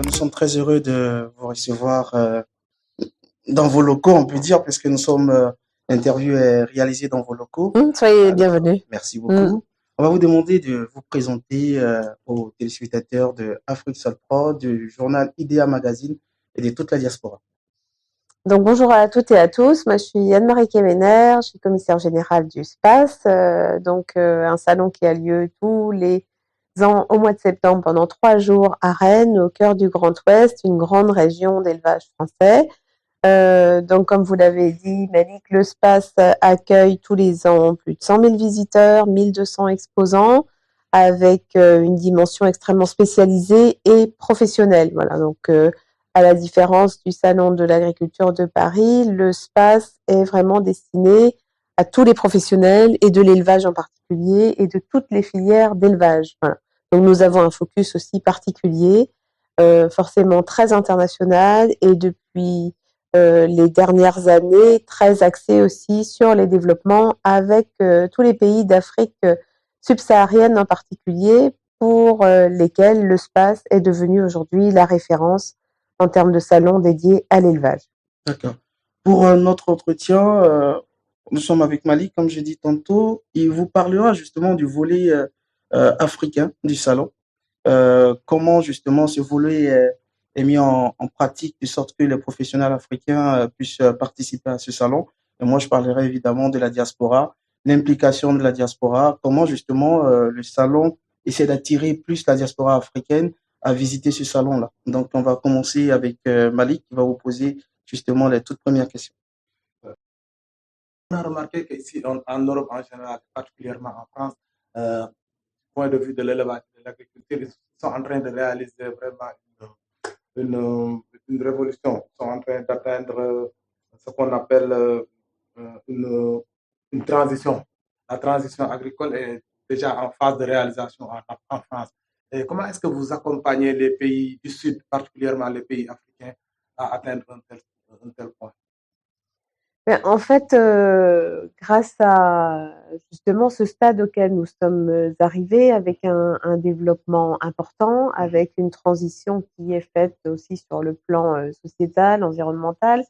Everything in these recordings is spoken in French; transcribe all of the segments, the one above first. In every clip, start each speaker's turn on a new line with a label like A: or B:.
A: Nous sommes très heureux de vous recevoir dans vos locaux, on peut dire, parce que l'interview est réalisée dans vos locaux.
B: Soyez
A: Alors,
B: bienvenus.
A: merci
B: Mm.
A: beaucoup. On va vous demander de vous présenter aux téléspectateurs de Afrique Sol Pro, du journal IDEA Magazine et de toute la diaspora.
B: Donc bonjour à toutes et à tous. Moi je suis Anne-Marie Kemener, je suis commissaire générale du SPACE, un salon qui a lieu tous les ans au mois de septembre pendant 3 jours à Rennes, au cœur du Grand Ouest, une grande région d'élevage français. Donc comme vous l'avez dit, Malik, le SPACE accueille tous les ans plus de 100 000 visiteurs, 1200 exposants, avec une dimension extrêmement spécialisée et professionnelle. Voilà, donc à la différence du Salon de l'agriculture de Paris, le SPACE est vraiment destiné à tous les professionnels et de l'élevage en particulier et de toutes les filières d'élevage. Voilà. Donc nous avons un focus aussi particulier, forcément très international et depuis les dernières années, très axé aussi sur les développements avec tous les pays d'Afrique subsaharienne en particulier, pour lesquels le SPACE est devenu aujourd'hui la référence en termes de salon dédié à l'élevage.
A: D'accord. Pour notre entretien, nous sommes avec Malik, comme j'ai dit tantôt. Il vous parlera justement du volet africain du salon. Comment justement ce volet est mis en pratique de sorte que les professionnels africains puissent participer à ce salon. Et moi, je parlerai évidemment de la diaspora, l'implication de la diaspora, comment justement le salon essaie d'attirer plus la diaspora africaine à visiter ce salon-là. Donc, on va commencer avec Malik qui va vous poser justement les toutes premières questions.
C: On a remarqué qu'ici, en Europe en général, particulièrement en France, point de vue de l'élevage et de l'agriculture, ils sont en train de réaliser vraiment une révolution. Ils sont en train d'atteindre ce qu'on appelle une transition. La transition agricole est déjà en phase de réalisation en France. Et comment est-ce que vous accompagnez les pays du Sud, particulièrement les pays africains, à atteindre un tel point?
B: En fait, grâce à justement ce stade auquel nous sommes arrivés, avec un développement important, avec une transition qui est faite aussi sur le plan sociétal, environnemental,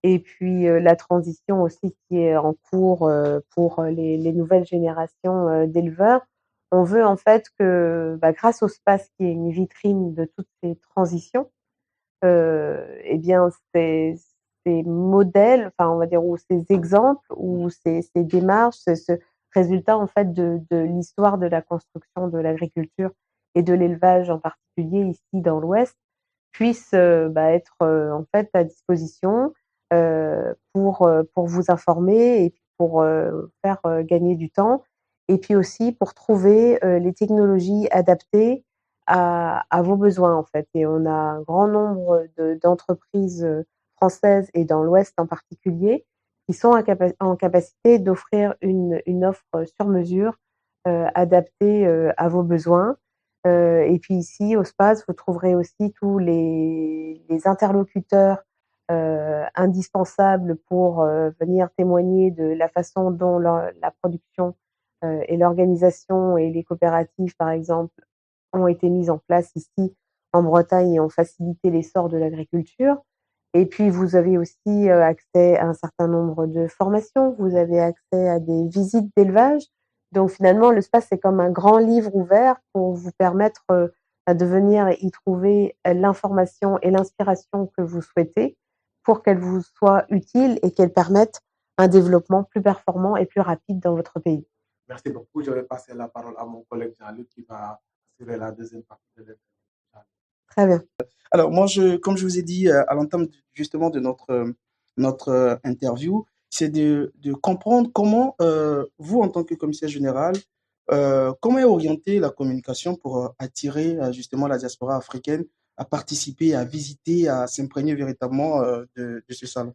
B: et puis la transition aussi qui est en cours pour les nouvelles générations d'éleveurs. On veut en fait que, grâce au SPACE qui est une vitrine de toutes ces transitions, eh bien ces modèles, enfin on va dire, ou ces exemples, ou ces démarches, ce résultat en fait de l'histoire de la construction de l'agriculture et de l'élevage en particulier ici dans l'Ouest, puissent être en fait à disposition pour vous informer et pour faire gagner du temps, et puis aussi pour trouver les technologies adaptées à vos besoins en fait. Et on a un grand nombre d'entreprises françaises, et dans l'Ouest en particulier, qui sont en capacité d'offrir une offre sur mesure adaptée à vos besoins. Et puis ici, au SPACE, vous trouverez aussi tous les interlocuteurs indispensables pour venir témoigner de la façon dont la production et l'organisation et les coopératives, par exemple, ont été mises en place ici en Bretagne et ont facilité l'essor de l'agriculture. Et puis, vous avez aussi accès à un certain nombre de formations, vous avez accès à des visites d'élevage. Donc finalement, l'espace, c'est comme un grand livre ouvert pour vous permettre de venir y trouver l'information et l'inspiration que vous souhaitez, pour qu'elle vous soit utile et qu'elle permette un développement plus performant et plus rapide dans votre pays.
C: Merci beaucoup. Je vais passer la parole à mon collègue Jean-Luc qui va assurer la deuxième partie de l'interview.
B: Très bien.
A: Alors moi, comme je vous ai dit à l'entame justement de notre interview, c'est de comprendre comment vous, en tant que commissaire général, comment est orientée la communication pour attirer justement la diaspora africaine à participer, à visiter, à s'imprégner véritablement de ce salon.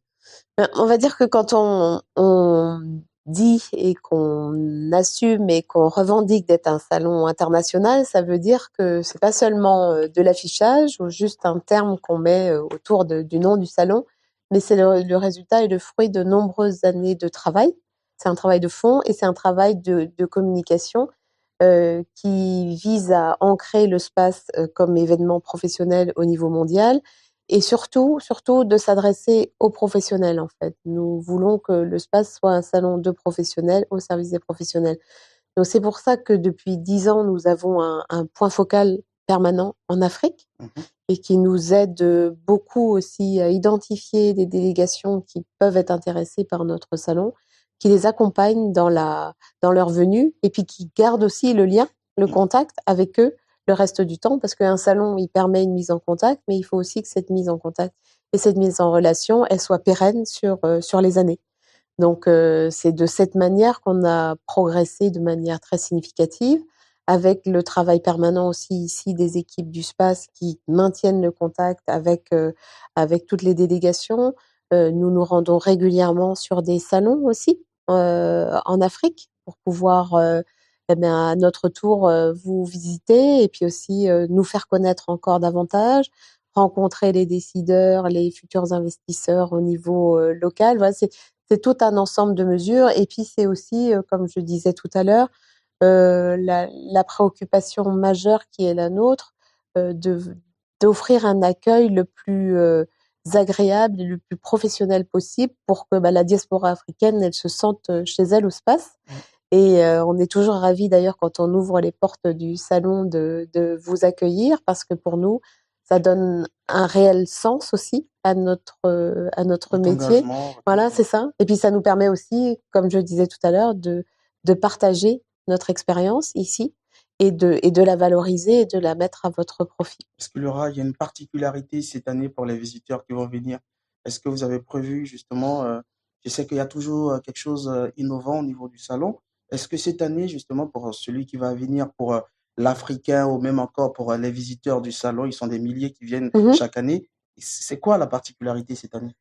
B: On va dire que quand on dit et qu'on assume et qu'on revendique d'être un salon international, ça veut dire que c'est pas seulement de l'affichage ou juste un terme qu'on met autour du nom du salon, mais c'est le résultat et le fruit de nombreuses années de travail. C'est un travail de fond et c'est un travail de communication qui vise à ancrer le space comme événement professionnel au niveau mondial et surtout de s'adresser aux professionnels en fait. Nous voulons que le space soit un salon de professionnels au service des professionnels. Donc c'est pour ça que depuis 10 ans, nous avons un point focal permanent en Afrique et qui nous aide beaucoup aussi à identifier des délégations qui peuvent être intéressées par notre salon, qui les accompagnent dans leur venue et puis qui gardent aussi le lien, le contact avec eux le reste du temps parce qu'un salon, il permet une mise en contact, mais il faut aussi que cette mise en contact et cette mise en relation, elle soit pérenne sur les années. Donc, c'est de cette manière qu'on a progressé de manière très significative, avec le travail permanent aussi ici des équipes du SPACE qui maintiennent le contact avec toutes les délégations. Nous nous rendons régulièrement sur des salons aussi en Afrique pour pouvoir eh bien, à notre tour vous visiter et puis aussi nous faire connaître encore davantage, rencontrer les décideurs, les futurs investisseurs au niveau local. Voilà, c'est tout un ensemble de mesures et puis c'est aussi, comme je disais tout à l'heure, la préoccupation majeure qui est la nôtre, d'offrir un accueil le plus agréable et le plus professionnel possible pour que la diaspora africaine, elle se sente chez elle au SPACE. Et on est toujours ravis d'ailleurs quand on ouvre les portes du salon de vous accueillir parce que pour nous, ça donne un réel sens aussi à notre métier. Voilà, c'est ça. Et puis ça nous permet aussi, comme je disais tout à l'heure, de partager notre expérience ici et de la valoriser et de la mettre à votre profit.
A: Est-ce qu'il y a une particularité cette année pour les visiteurs qui vont venir? Est-ce que vous avez prévu justement, je sais qu'il y a toujours quelque chose innovant au niveau du salon. Est-ce que cette année, justement, pour celui qui va venir, pour l'Africain ou même encore pour les visiteurs du salon, ils sont des milliers qui viennent chaque année. C'est quoi la particularité cette année?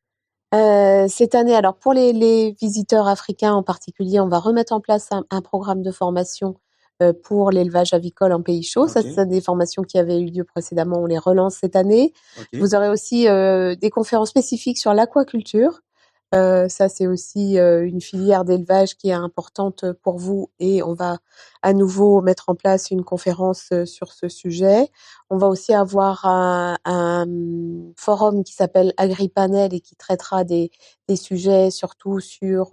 B: Cette année, alors pour les visiteurs africains en particulier, on va remettre en place un programme de formation pour l'élevage avicole en pays chaud. Ça, c'est des formations qui avaient eu lieu précédemment. On les relance cette année. Vous aurez aussi des conférences spécifiques sur l'aquaculture. Ça, c'est aussi une filière d'élevage qui est importante pour vous et on va à nouveau mettre en place une conférence sur ce sujet. On va aussi avoir un forum qui s'appelle AgriPanel et qui traitera des sujets surtout sur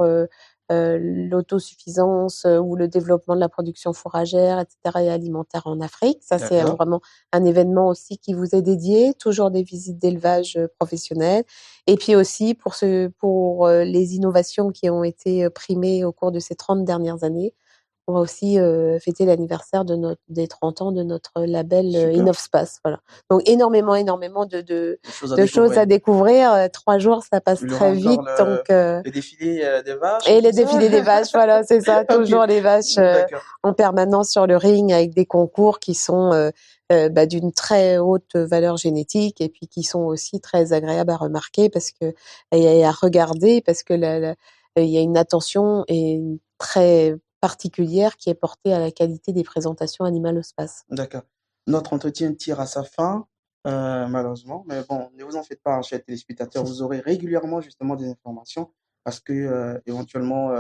B: l'autosuffisance ou le développement de la production fourragère, etc. et alimentaire en Afrique. Ça, c'est vraiment un événement aussi qui vous est dédié, toujours des visites d'élevage professionnelles. Et puis aussi pour les innovations qui ont été primées au cours de ces 30 dernières années, on va aussi fêter l'anniversaire des 30 ans de notre label InnovSpace. Voilà. Donc énormément de choses à découvrir. 3 jours, ça passe très vite. Donc
A: les défilés des vaches.
B: Et les défilés des vaches, voilà, c'est ça. Toujours les vaches en permanence sur le ring avec des concours qui sont d'une très haute valeur génétique et puis qui sont aussi très agréables à remarquer et à regarder parce que il y a une attention et une très particulière qui est portée à la qualité des présentations animales au space.
A: D'accord. Notre entretien tire à sa fin, malheureusement. Mais bon, ne vous en faites pas, chers téléspectateurs. Vous aurez régulièrement justement des informations parce que éventuellement,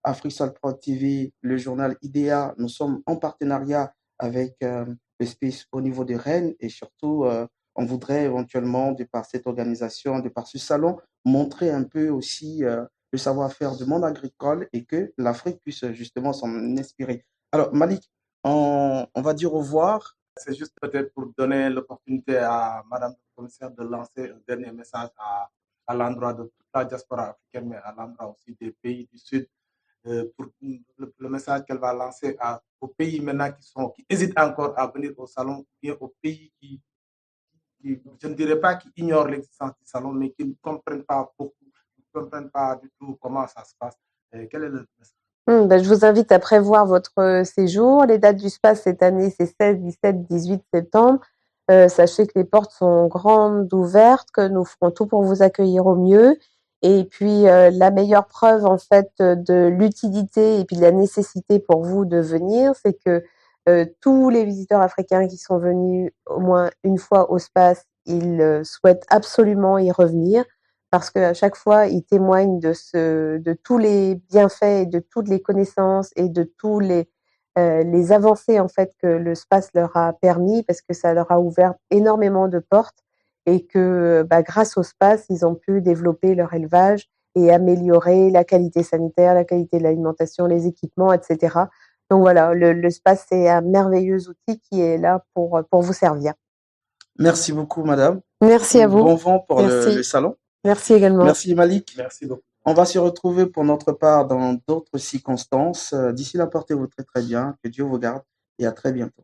A: Africell Pro TV, le journal IDEA, nous sommes en partenariat avec le Space au niveau de Rennes et surtout, on voudrait éventuellement, de par cette organisation, de par ce salon, montrer un peu aussi le savoir-faire du monde agricole et que l'Afrique puisse justement s'en inspirer. Alors, Malik, on va dire au revoir.
C: C'est juste peut-être pour donner l'opportunité à Madame le commissaire de lancer un dernier message à l'endroit de toute la diaspora africaine, mais à l'endroit aussi des pays du Sud, pour le message qu'elle va lancer aux pays maintenant qui hésitent encore à venir au salon, ou bien aux pays qui, je ne dirais pas qui ignorent l'existence du salon, mais qui ne comprennent pas beaucoup, ne comprennent pas du tout comment ça se passe. Quel est le message?
B: Je vous invite à prévoir votre séjour. Les dates du SPACE cette année, c'est 16, 17, 18 septembre. Sachez que les portes sont grandes ouvertes, que nous ferons tout pour vous accueillir au mieux. Et puis, la meilleure preuve, en fait, de l'utilité et puis de la nécessité pour vous de venir, c'est que tous les visiteurs africains qui sont venus au moins une fois au SPACE, ils souhaitent absolument y revenir parce qu'à chaque fois, ils témoignent de tous les bienfaits et de toutes les connaissances et de tous les avancées en fait que le SPAS leur a permis, parce que ça leur a ouvert énormément de portes et que grâce au SPAS, ils ont pu développer leur élevage et améliorer la qualité sanitaire, la qualité de l'alimentation, les équipements, etc. Donc voilà, le SPAS, c'est un merveilleux outil qui est là pour vous servir.
A: Merci beaucoup, madame.
B: Merci à vous.
A: Bon vent pour le
B: Merci.
A: salon.
B: Merci également.
A: Merci, Malik.
C: Merci beaucoup.
A: On va se retrouver pour notre part dans d'autres circonstances. D'ici là, portez-vous très très bien. Que Dieu vous garde et à très bientôt.